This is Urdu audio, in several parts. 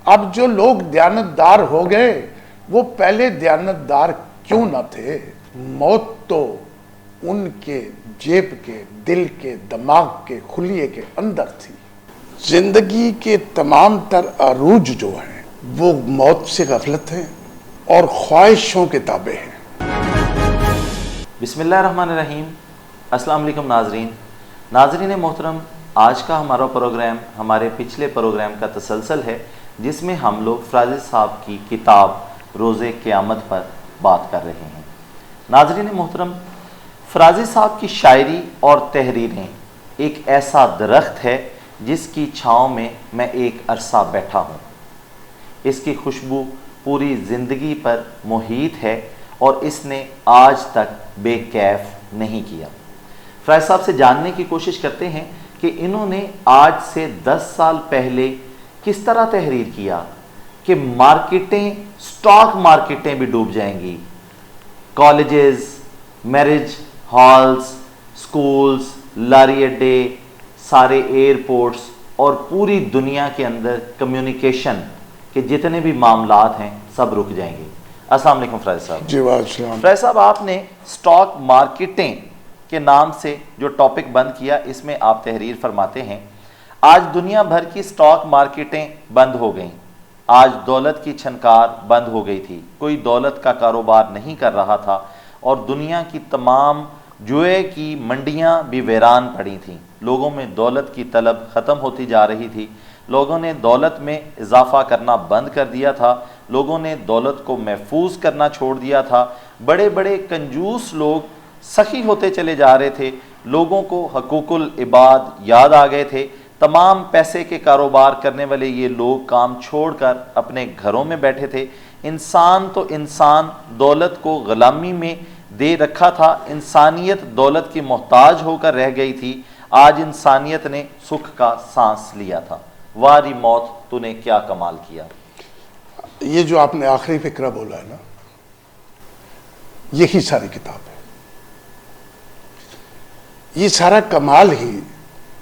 اب جو لوگ دیانتدار ہو گئے وہ پہلے دیانتدار کیوں نہ تھے؟ موت تو ان کے جیب کے، دل کے، دماغ کے، خلیے کے اندر تھی۔ زندگی کے تمام تر عروج جو ہیں وہ موت سے غفلت ہیں اور خواہشوں کے تابع ہیں۔ بسم اللہ الرحمن الرحیم۔ السلام علیکم ناظرین محترم، آج کا ہمارا پروگرام ہمارے پچھلے پروگرام کا تسلسل ہے، جس میں ہم لوگ فرازی صاحب کی کتاب روز قیامت پر بات کر رہے ہیں۔ ناظرین محترم، فرازی صاحب کی شاعری اور تحریریں ایک ایسا درخت ہے جس کی چھاؤں میں میں ایک عرصہ بیٹھا ہوں۔ اس کی خوشبو پوری زندگی پر محیط ہے اور اس نے آج تک بے کیف نہیں کیا۔ فرازی صاحب سے جاننے کی کوشش کرتے ہیں کہ انہوں نے آج سے 10 سال پہلے کس طرح تحریر کیا کہ مارکیٹیں، سٹاک مارکیٹیں بھی ڈوب جائیں گی، کالجز، میرج ہالز، سکولز، لاری اڈے، سارے ایئرپورٹس اور پوری دنیا کے اندر کمیونیکیشن کے جتنے بھی معاملات ہیں سب رک جائیں گے۔ السلام علیکم فرازی صاحب۔ جی وعلیکم۔ فرازی صاحب، آپ نے سٹاک مارکیٹیں کے نام سے جو ٹاپک بند کیا، اس میں آپ تحریر فرماتے ہیں آج دنیا بھر کی سٹاک مارکیٹیں بند ہو گئیں، آج دولت کی چھنکار بند ہو گئی تھی، کوئی دولت کا کاروبار نہیں کر رہا تھا اور دنیا کی تمام جوئے کی منڈیاں بھی ویران پڑی تھیں، لوگوں میں دولت کی طلب ختم ہوتی جا رہی تھی، لوگوں نے دولت میں اضافہ کرنا بند کر دیا تھا، لوگوں نے دولت کو محفوظ کرنا چھوڑ دیا تھا، بڑے بڑے کنجوس لوگ سخی ہوتے چلے جا رہے تھے، لوگوں کو حقوق العباد یاد آ گئے تھے، تمام پیسے کے کاروبار کرنے والے یہ لوگ کام چھوڑ کر اپنے گھروں میں بیٹھے تھے۔ انسان تو انسان دولت کو غلامی میں دے رکھا تھا، انسانیت دولت کی محتاج ہو کر رہ گئی تھی، آج انسانیت نے سکھ کا سانس لیا تھا، واری موت تو نے کیا کمال کیا۔ یہ جو آپ نے آخری فقرہ بولا ہے نا، یہی ساری کتاب ہے، یہ سارا کمال ہی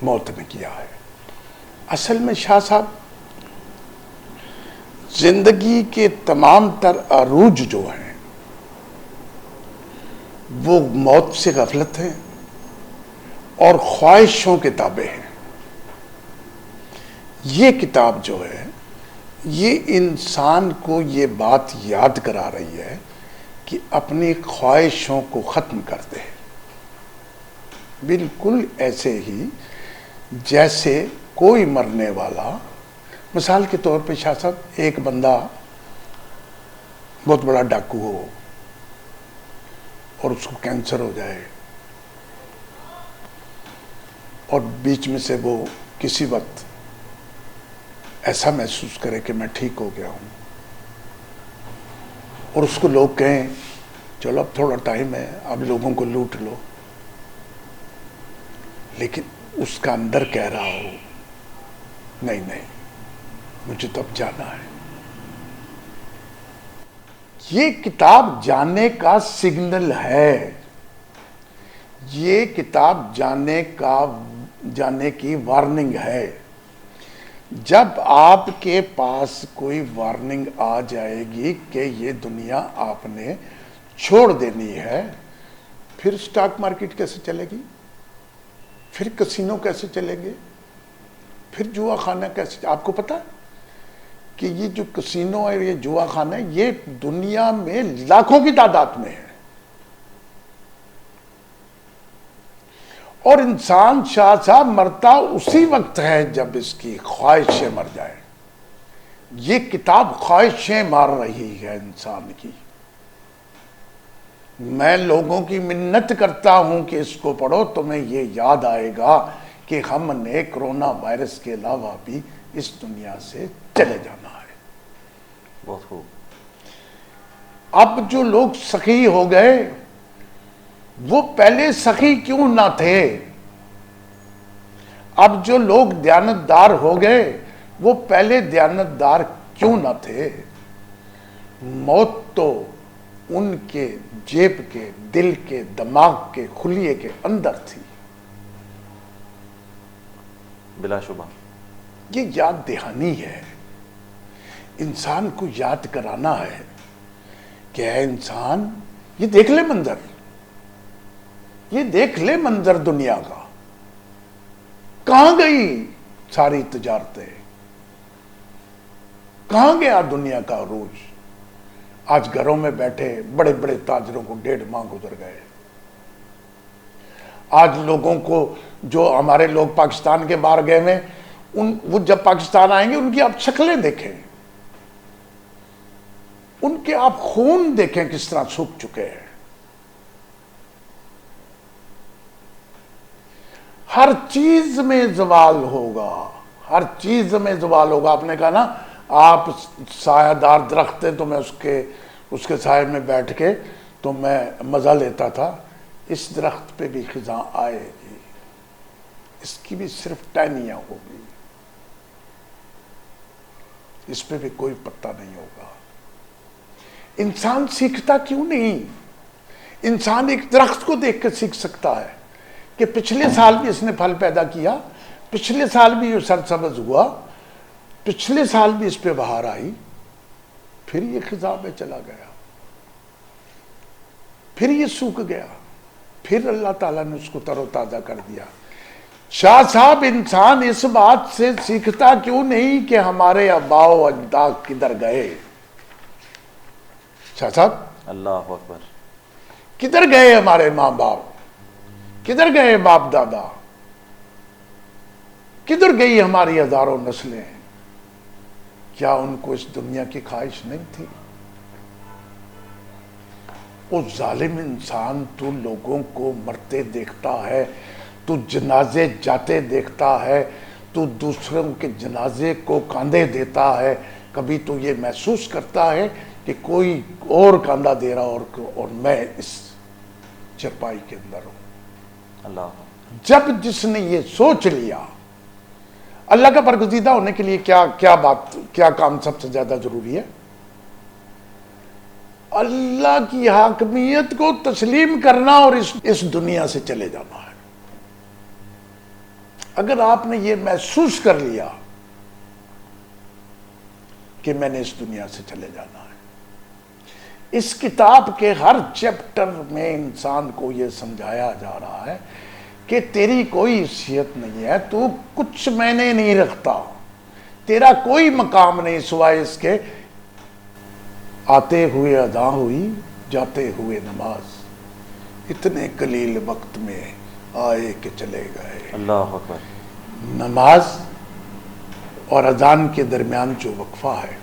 موت نے کیا ہے۔ اصل میں شاہ صاحب، زندگی کے تمام تر عروج جو ہیں وہ موت سے غفلت ہیں اور خواہشوں کے تابع ہیں۔ یہ کتاب جو ہے یہ انسان کو یہ بات یاد کرا رہی ہے کہ اپنی خواہشوں کو ختم کر دے، بالکل ایسے ہی جیسے کوئی مرنے والا، مثال کے طور پہ شاہ صاحب، ایک بندہ بہت بڑا ڈاکو ہو اور اس کو کینسر ہو جائے اور بیچ میں سے وہ کسی وقت ایسا محسوس کرے کہ میں ٹھیک ہو گیا ہوں اور اس کو لوگ کہیں چلو اب تھوڑا ٹائم ہے، اب لوگوں کو لوٹ لو، لیکن اس کا اندر کہہ رہا ہو نہیں نہیں، مجھے تو اب جانا ہے۔ یہ کتاب جانے کا سگنل ہے، یہ کتاب جانے کی وارننگ ہے۔ جب آپ کے پاس کوئی وارننگ آ جائے گی کہ یہ دنیا آپ نے چھوڑ دینی ہے، پھر سٹاک مارکیٹ کیسے چلے گی؟ پھر کسینو کیسے چلیں گے؟ پھر جوا خانہ کیسے؟ آپ کو پتا کہ یہ جو کسینو ہے، یہ جوا خانہ ہے، یہ دنیا میں لاکھوں کی تعداد میں ہے، اور انسان شاہ صاحب مرتا اسی وقت ہے جب اس کی خواہشیں مر جائیں۔ یہ کتاب خواہشیں مار رہی ہے انسان کی۔ میں لوگوں کی منت کرتا ہوں کہ اس کو پڑھو، تمہیں یہ یاد آئے گا کہ ہم نے کرونا وائرس کے علاوہ بھی اس دنیا سے چلے جانا ہے۔ بہت خوب۔ اب جو لوگ سخی ہو گئے وہ پہلے سخی کیوں نہ تھے؟ اب جو لوگ دیانتدار ہو گئے وہ پہلے دیانتدار کیوں نہ تھے؟ موت تو ان کے جیب کے، دل کے، دماغ کے، خلیے کے اندر تھی۔ بلا شبہ یہ یاد دہانی ہے انسان کو یاد کرانا ہے کہ اے انسان یہ دیکھ لے منظر، یہ دیکھ لے منظر دنیا کا، کہاں گئی ساری تجارتیں، کہاں گیا دنیا کا عروج؟ آج گھروں میں بیٹھے بڑے بڑے تاجروں کو 1.5 ماہ گزر گئے۔ آج لوگوں کو، جو ہمارے لوگ پاکستان کے باہر گئے ہیں، وہ جب پاکستان آئیں گے ان کی آپ شکلیں دیکھیں، ان کے آپ خون دیکھیں کس طرح سوکھ چکے ہیں۔ ہر چیز میں زوال ہوگا، ہر چیز میں زوال ہوگا۔ آپ نے کہا نا آپ سایہ دار درخت ہیں تو میں اس کے سائے میں بیٹھ کے تو میں مزہ لیتا تھا، اس درخت پہ بھی خزاں آئے گی، اس کی بھی صرف ٹہنیاں ہوگی، اس پہ بھی کوئی پتہ نہیں ہوگا۔ انسان سیکھتا کیوں نہیں؟ انسان ایک درخت کو دیکھ کے سیکھ سکتا ہے کہ پچھلے سال بھی اس نے پھل پیدا کیا، پچھلے سال بھی یہ سرسبز ہوا، پچھلے سال بھی اس پہ بہار آئی، پھر یہ خزاں میں چلا گیا، پھر یہ سوکھ گیا، پھر اللہ تعالیٰ نے اس کو تر و تازہ کر دیا۔ شاہ صاحب انسان اس بات سے سیکھتا کیوں نہیں کہ ہمارے آباء و اجداد کدھر گئے؟ شاہ صاحب اللہ اکبر، کدھر گئے ہمارے ماں باپ؟ کدھر گئے باپ دادا؟ کدھر گئی ہماری ہزاروں نسلیں؟ کیا ان کو اس دنیا کی خواہش نہیں تھی؟ وہ ظالم انسان، تو لوگوں کو مرتے دیکھتا ہے، تو جنازے جاتے دیکھتا ہے، تو دوسروں کے جنازے کو کاندھے دیتا ہے، کبھی تو یہ محسوس کرتا ہے کہ کوئی اور کاندھا دے رہا اور میں اس چرپائی کے اندر ہوں۔ اللہ، جب جس نے یہ سوچ لیا، اللہ کا برگزیدہ ہونے کے لیے کیا کام سب سے زیادہ ضروری ہے؟ اللہ کی حاکمیت کو تسلیم کرنا اور اس دنیا سے چلے جانا ہے۔ اگر آپ نے یہ محسوس کر لیا کہ میں نے اس دنیا سے چلے جانا ہے، اس کتاب کے ہر چیپٹر میں انسان کو یہ سمجھایا جا رہا ہے کہ تیری کوئی حیثیت نہیں ہے، تو کچھ میں نے نہیں رکھتا، تیرا کوئی مقام نہیں سوائے اس کے آتے ہوئے ادا ہوئی، جاتے ہوئے نماز، اتنے قلیل وقت میں آئے کہ چلے گئے۔ اللہ اکبر۔ نماز اور اذان کے درمیان جو وقفہ ہے،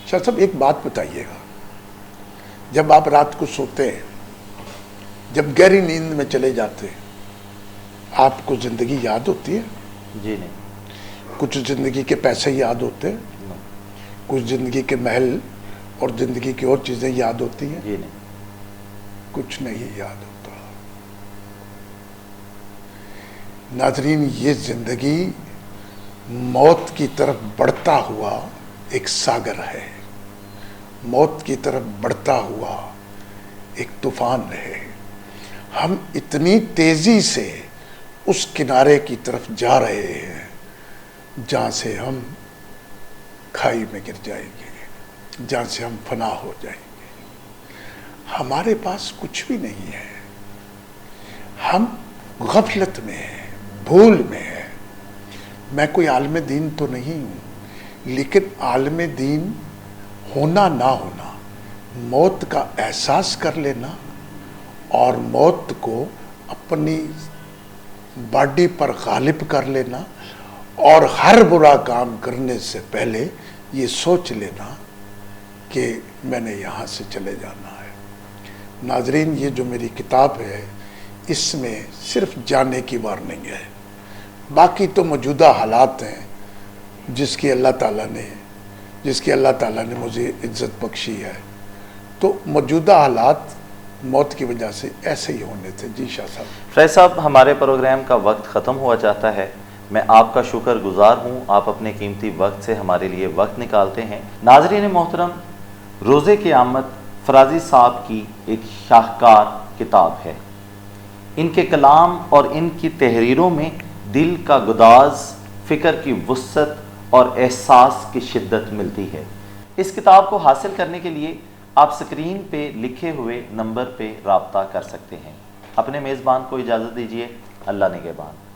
شاہ صاحب ایک بات بتائیے گا، جب آپ رات کو سوتے ہیں، جب گہری نیند میں چلے جاتے ہیں، آپ کو زندگی یاد ہوتی ہے؟ جی نہیں۔ کچھ زندگی کے پیسے یاد ہوتے ہیں، کچھ زندگی کے محل اور زندگی کی اور چیزیں یاد ہوتی ہیں؟ جی نہیں۔ کچھ نہیں یاد ہوتا۔ ناظرین، یہ زندگی موت کی طرف بڑھتا ہوا ایک ساگر ہے، موت کی طرف بڑھتا ہوا ایک طوفان ہے۔ ہم اتنی تیزی سے اس کنارے کی طرف جا رہے ہیں جہاں سے ہم کھائی میں گر جائیں گے، جہاں سے ہم فنا ہو جائیں گے۔ ہمارے پاس کچھ بھی نہیں ہے، ہم غفلت میں ہیں، بھول میں ہیں۔ میں کوئی عالم دین تو نہیں ہوں، لیکن عالم دین ہونا نہ ہونا، موت کا احساس کر لینا اور موت کو اپنی باڈی پر غالب کر لینا، اور ہر برا کام کرنے سے پہلے یہ سوچ لینا کہ میں نے یہاں سے چلے جانا ہے۔ ناظرین، یہ جو میری کتاب ہے، اس میں صرف جانے کی وارننگ ہے، باقی تو موجودہ حالات ہیں جس کی اللہ تعالیٰ نے مجھے عزت بخشی ہے، تو موجودہ حالات موت کی وجہ سے ایسے ہی ہونے تھے۔ جی شاہ صاحب۔ فیض صاحب، ہمارے پروگرام کا وقت ختم ہوا چاہتا ہے۔ میں آپ کا شکر گزار ہوں، آپ اپنے قیمتی وقت سے ہمارے لیے وقت نکالتے ہیں۔ ناظرین محترم، روز قیامت فرازی صاحب کی ایک شاہکار کتاب ہے۔ ان کے کلام اور ان کی تحریروں میں دل کا گداز، فکر کی وسعت اور احساس کی شدت ملتی ہے۔ اس کتاب کو حاصل کرنے کے لیے آپ سکرین پہ لکھے ہوئے نمبر پہ رابطہ کر سکتے ہیں۔ اپنے میزبان کو اجازت دیجیے۔ اللہ نگہبان۔